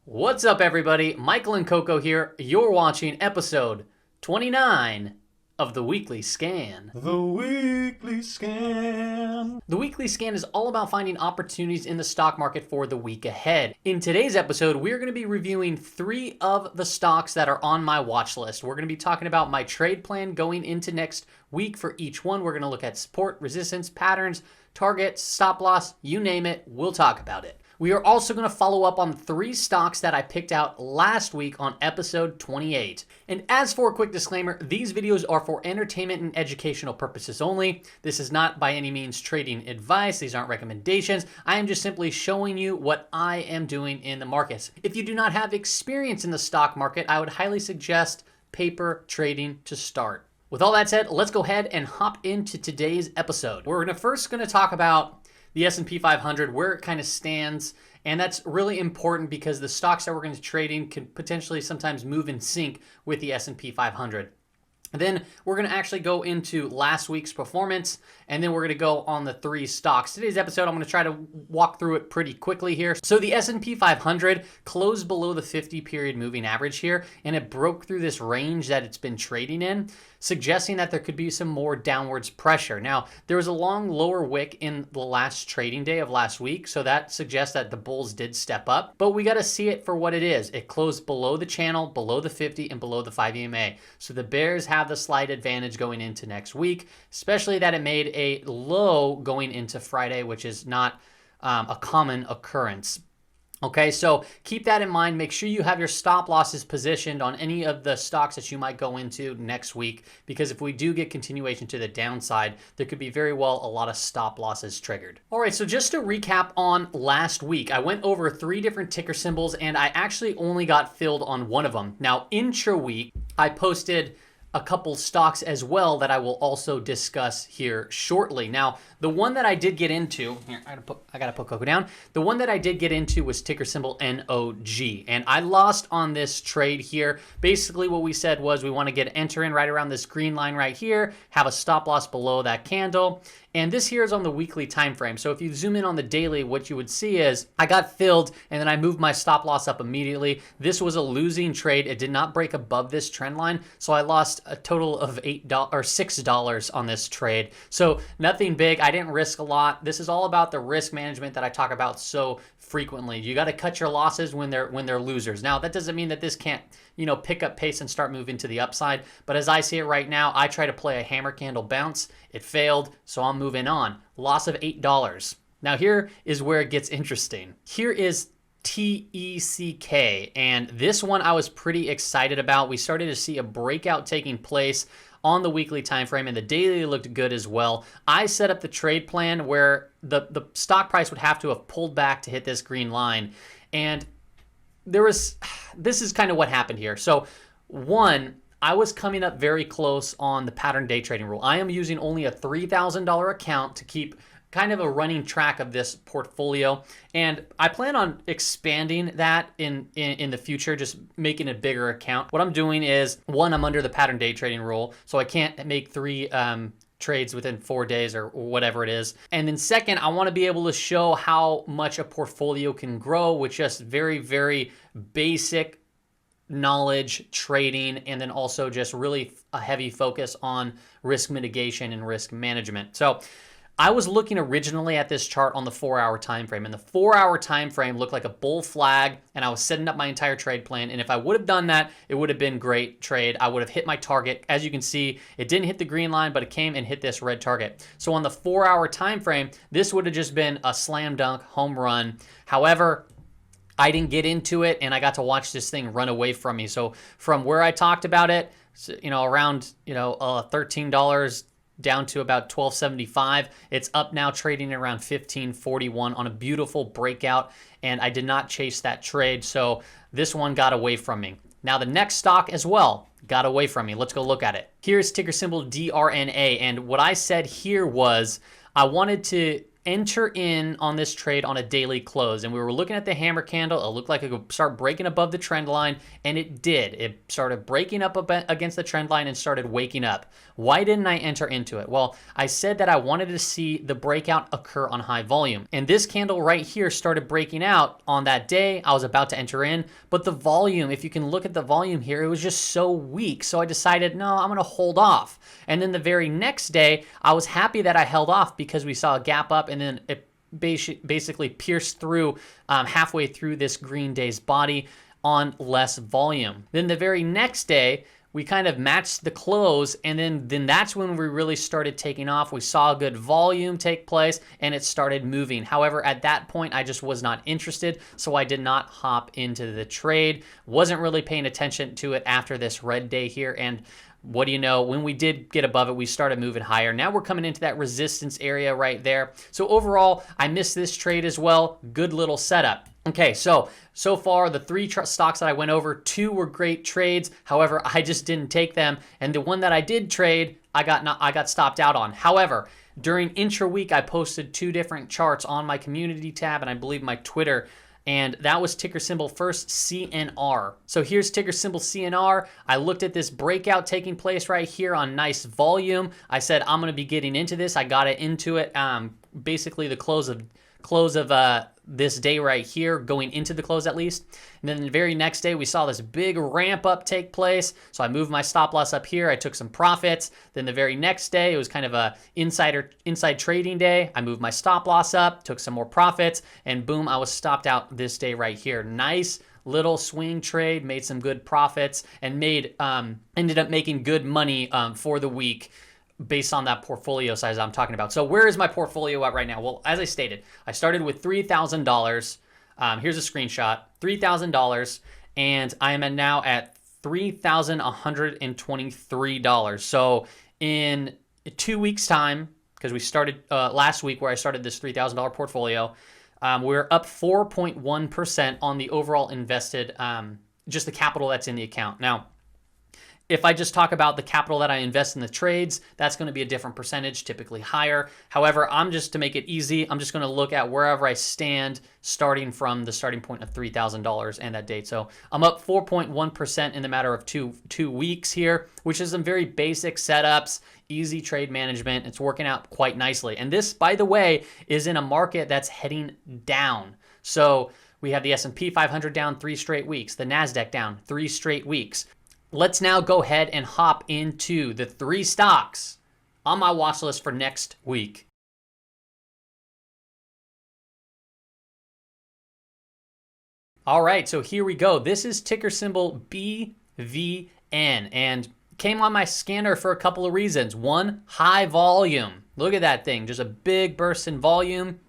What's up, everybody? Michael and Coco here. You're watching episode 29 of the Weekly Scan. The Weekly Scan. The Weekly Scan is all about finding opportunities in the stock market for the week ahead. In today's episode, we're going to be reviewing 3 of the stocks that are on my watch list. We're going to be talking about my trade plan going into next week for each one. We're going to look at support, resistance, patterns, targets, stop loss, you name it, we'll talk about it. We are also going to follow up on 3 stocks that I picked out last week on episode 28. And as for a quick disclaimer, these videos are for entertainment and educational purposes only. This is not by any means trading advice. These aren't recommendations. I am just simply showing you what I am doing in the markets. If you do not have experience in the stock market, I would highly suggest paper trading to start. With all that said, let's go ahead and hop into today's episode. We're first going to talk about the S&P 500, where it kind of stands, and that's really important because the stocks that we're going to trade in can potentially sometimes move in sync with the S&P 500. And then we're going to actually go into last week's performance, and then we're going to go on the 3 stocks. Today's episode, I'm going to try to walk through it pretty quickly here. So the S&P 500 closed below the 50-period moving average here, and it broke through this range that it's been trading in, suggesting that there could be some more downwards pressure. Now, there was a long lower wick in the last trading day of last week, so that suggests that the bulls did step up, but we got to see it for what it is. It closed below the channel, below the 50, and below the 5 EMA. So the bears have the slight advantage going into next week, especially that it made a low going into Friday, which is not a common occurrence. Okay, so keep that in mind. Make sure you have your stop losses positioned on any of the stocks that you might go into next week, because if we do get continuation to the downside, there could be very well a lot of stop losses triggered. All right, so just to recap on last week, I went over 3 different ticker symbols, and I actually only got filled on one of them. Now, intra-week, I posted a couple stocks as well that I will also discuss here shortly. Now, the one that I did get into, here, I gotta put Coco down. The one that I did get into was ticker symbol NOG, and I lost on this trade here. Basically, what we said was we want to enter in right around this green line right here, have a stop loss below that candle. And this here is on the weekly time frame. So if you zoom in on the daily, what you would see is I got filled and then I moved my stop loss up immediately. This was a losing trade. It did not break above this trend line. So I lost a total of $8 or $6 on this trade. So nothing big. I didn't risk a lot. This is all about the risk management that I talk about so frequently. You got to cut your losses when they're losers. Now, that doesn't mean that this can't, pick up pace and start moving to the upside. But as I see it right now, I try to play a hammer candle bounce. It failed, so I'm moving on. Loss of $8. Now here is where it gets interesting. Here is TECK, and this one I was pretty excited about. We started to see a breakout taking place on the weekly time frame, and the daily looked good as well. I set up the trade plan where the stock price would have to have pulled back to hit this green line, and this is kind of what happened here. So one, I was coming up very close on the pattern day trading rule. I am using only a $3,000 account to keep kind of a running track of this portfolio, and I plan on expanding that in the future, just making a bigger account. What I'm doing is, one, I'm under the pattern day trading rule, so I can't make 3 trades within 4 days or whatever it is. And then second, I want to be able to show how much a portfolio can grow with just very, very basic knowledge trading, and then also just really a heavy focus on risk mitigation and risk management. So I was looking originally at this chart on the 4-hour time frame, and the 4-hour time frame looked like a bull flag, and I was setting up my entire trade plan. And if I would have done that, it would have been great trade. I would have hit my target. As you can see, it didn't hit the green line, but it came and hit this red target. So on the 4-hour time frame, this would have just been a slam dunk home run. However, I didn't get into it, and I got to watch this thing run away from me. So from where I talked about it, around $13 down to about $12.75. It's up now, trading around $15.41 on a beautiful breakout, and I did not chase that trade, so this one got away from me. Now the next stock as well got away from me. Let's go look at it. Here's ticker symbol DRNA, and what I said here was I wanted to enter in on this trade on a daily close, and we were looking at the hammer candle. It looked like it would start breaking above the trend line, and it did. It started breaking up against the trend line and started waking up. Why didn't I enter into it? Well, I said that I wanted to see the breakout occur on high volume, and this candle right here started breaking out on that day. I was about to enter in, but the volume, if you can look at the volume here, it was just so weak. So I decided, no, I'm gonna hold off. And then the very next day, I was happy that I held off because we saw a gap up, and then it basically pierced through halfway through this green day's body on less volume. Then the very next day, we kind of matched the close, and then that's when we really started taking off. We saw a good volume take place, and it started moving. However, at that point, I just was not interested, so I did not hop into the trade. Wasn't really paying attention to it after this red day here, and what do you know, when we did get above it, we started moving higher. Now we're coming into that resistance area right there. So overall, I missed this trade as well. Good little setup. Okay, so far the 3 stocks that I went over, 2 were great trades. However, I just didn't take them, and the one that I did trade, I got stopped out on. However, during intra-week, I posted 2 different charts on my community tab, and I believe my Twitter, and that was ticker symbol first CNR. So here's ticker symbol CNR. I looked at this breakout taking place right here on nice volume. I said I'm going to be getting into this. I got it into it basically the close of this day right here, going into the close at least. And then the very next day, we saw this big ramp up take place. So I moved my stop loss up here. I took some profits. Then the very next day, it was kind of a inside trading day. I moved my stop loss up, took some more profits, and boom, I was stopped out this day right here. Nice little swing trade, made some good profits, and ended up making good money for the week, based on that portfolio size I'm talking about. So where is my portfolio at right now? Well, as I stated, I started with $3,000. Here's a screenshot, $3,000, and I am now at $3,123. So in 2 weeks time, because we started last week where I started this $3,000 portfolio, we're up 4.1% on the overall invested, just the capital that's in the account. Now, if I just talk about the capital that I invest in the trades, that's going to be a different percentage, typically higher. However, to make it easy, I'm just going to look at wherever I stand starting from the starting point of $3,000 and that date. So I'm up 4.1% in the matter of two weeks here, which is some very basic setups, easy trade management. It's working out quite nicely. And this, by the way, is in a market that's heading down. So we have the S&P 500 down 3 straight weeks, the NASDAQ down 3 straight weeks. Let's now go ahead and hop into the 3 stocks on my watch list for next week. All right, so here we go. This is ticker symbol BVN, and came on my scanner for a couple of reasons. One, high volume. Look at that thing, just a big burst in volume.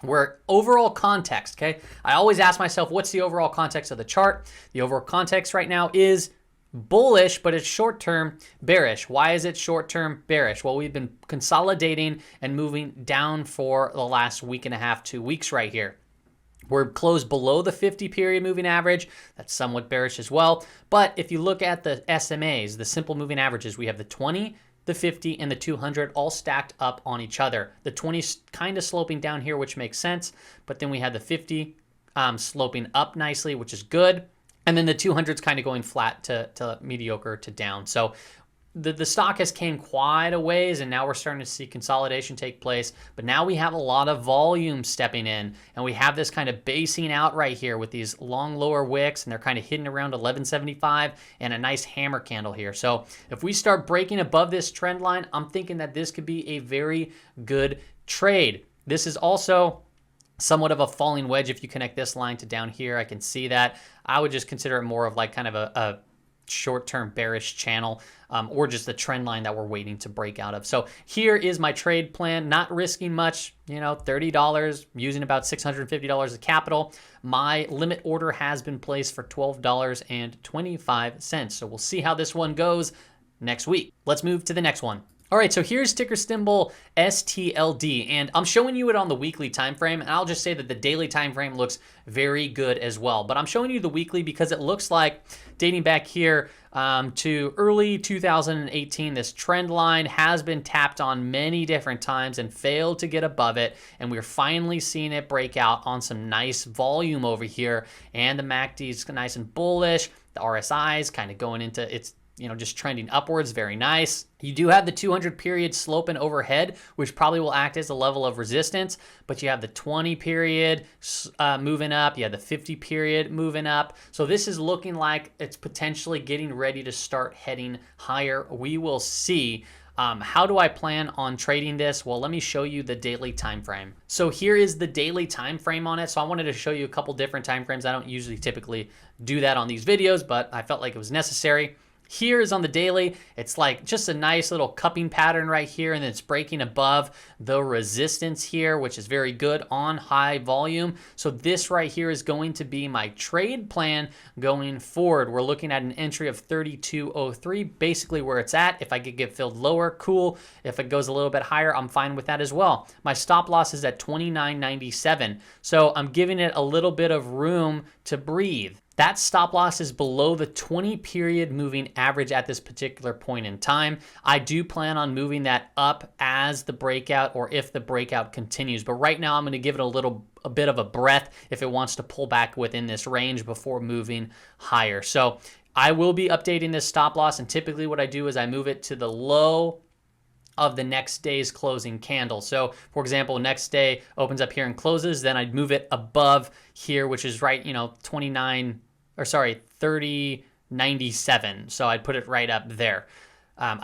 Where overall context, okay? I always ask myself, what's the overall context of the chart? The overall context right now is bullish, but it's short-term bearish. Why is it short-term bearish? Well, we've been consolidating and moving down for the last week and a half, 2 weeks right here. We're closed below the 50-period moving average. That's somewhat bearish as well. But if you look at the SMAs, the simple moving averages, we have the 20, the 50, and the 200 all stacked up on each other. The 20 is kind of sloping down here, which makes sense. But then we have the 50 sloping up nicely, which is good. And then the 200's kind of going flat to mediocre to down. So the stock has came quite a ways, and now we're starting to see consolidation take place. But now we have a lot of volume stepping in, and we have this kind of basing out right here with these long lower wicks, and they're kind of hidden around 1175 and a nice hammer candle here. So if we start breaking above this trend line, I'm thinking that this could be a very good trade. This is also somewhat of a falling wedge. If you connect this line to down here, I can see that. I would just consider it more of like kind of a short-term bearish channel, or just the trend line that we're waiting to break out of. So here is my trade plan, not risking much, $30, using about $650 of capital. My limit order has been placed for $12.25. So we'll see how this one goes next week. Let's move to the next one. All right, so here's ticker symbol STLD, and I'm showing you it on the weekly time frame, and I'll just say that the daily time frame looks very good as well. But I'm showing you the weekly because it looks like, dating back here to early 2018, this trend line has been tapped on many different times and failed to get above it, and we're finally seeing it break out on some nice volume over here, and the MACD is nice and bullish. The RSI is kind of going into its just trending upwards, very nice. You do have the 200 period sloping overhead, which probably will act as a level of resistance, but you have the 20 period moving up, you have the 50 period moving up. So this is looking like it's potentially getting ready to start heading higher. We will see. How do I plan on trading this? Well, let me show you the daily time frame. So here is the daily time frame on it. So I wanted to show you a couple different time frames. I don't usually typically do that on these videos, but I felt like it was necessary. Here is on the daily. It's like just a nice little cupping pattern right here, and then it's breaking above the resistance here, which is very good on high volume. So this right here is going to be my trade plan going forward. We're looking at an entry of 32.03, basically where it's at. If I could get filled lower, cool. If it goes a little bit higher, I'm fine with that as well. My stop loss is at 29.97, so I'm giving it a little bit of room to breathe. That stop loss is below the 20 period moving average at this particular point in time. I do plan on moving that up as the breakout, or if the breakout continues. But right now I'm going to give it a bit of a breath if it wants to pull back within this range before moving higher. So I will be updating this stop loss, and typically what I do is I move it to the low of the next day's closing candle. So for example, next day opens up here and closes, then I'd move it above here, which is right, 30.97. So I'd put it right up there.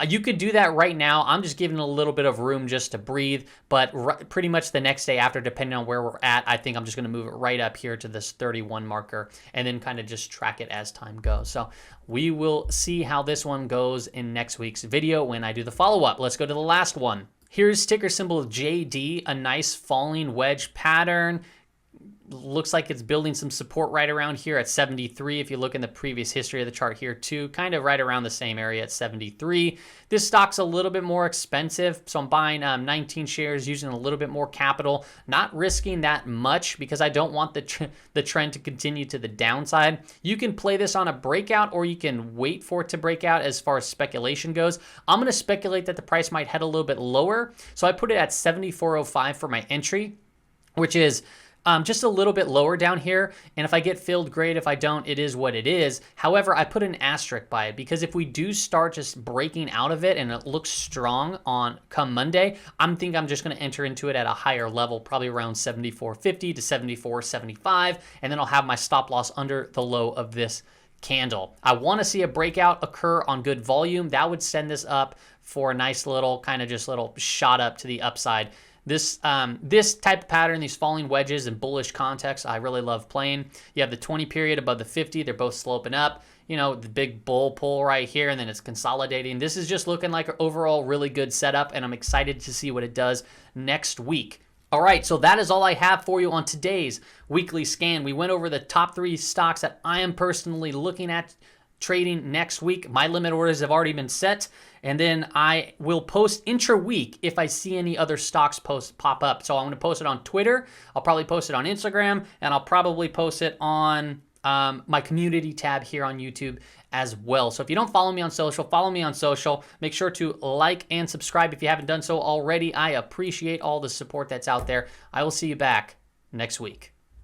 You could do that right now. I'm just giving a little bit of room just to breathe, but pretty much the next day after, depending on where we're at, I think I'm just going to move it right up here to this 31 marker and then kind of just track it as time goes. So we will see how this one goes in next week's video when I do the follow-up. Let's go to the last one. Here's ticker symbol JD, a nice falling wedge pattern. Looks like it's building some support right around here at 73. If you look in the previous history of the chart here too, kind of right around the same area at 73. This stock's a little bit more expensive, so I'm buying 19 shares using a little bit more capital, not risking that much because I don't want the trend to continue to the downside. You can play this on a breakout, or you can wait for it to break out as far as speculation goes. I'm going to speculate that the price might head a little bit lower, so I put it at 74.05 for my entry, which is just a little bit lower down here. And if I get filled, great. If I don't, it is what it is. However, I put an asterisk by it because if we do start just breaking out of it and it looks strong on come Monday, I'm just going to enter into it at a higher level, probably around 74.50 to 74.75. And then I'll have my stop loss under the low of this candle. I want to see a breakout occur on good volume. That would send this up for a nice little kind of just little shot up to the upside. This type of pattern, these falling wedges and bullish context, I really love playing. You have the 20 period above the 50. They're both sloping up. The big bull pull right here, and then it's consolidating. This is just looking like an overall really good setup, and I'm excited to see what it does next week. All right, so that is all I have for you on today's weekly scan. We went over the top 3 stocks that I am personally looking at trading next week. My limit orders have already been set, and then I will post intra-week if I see any other stocks pop up. So I'm going to post it on Twitter, I'll probably post it on Instagram, and I'll probably post it on my community tab here on YouTube as well. So if you don't follow me on social, follow me on social. Make sure to like and subscribe if you haven't done so already. I appreciate all the support that's out there. I will see you back next week.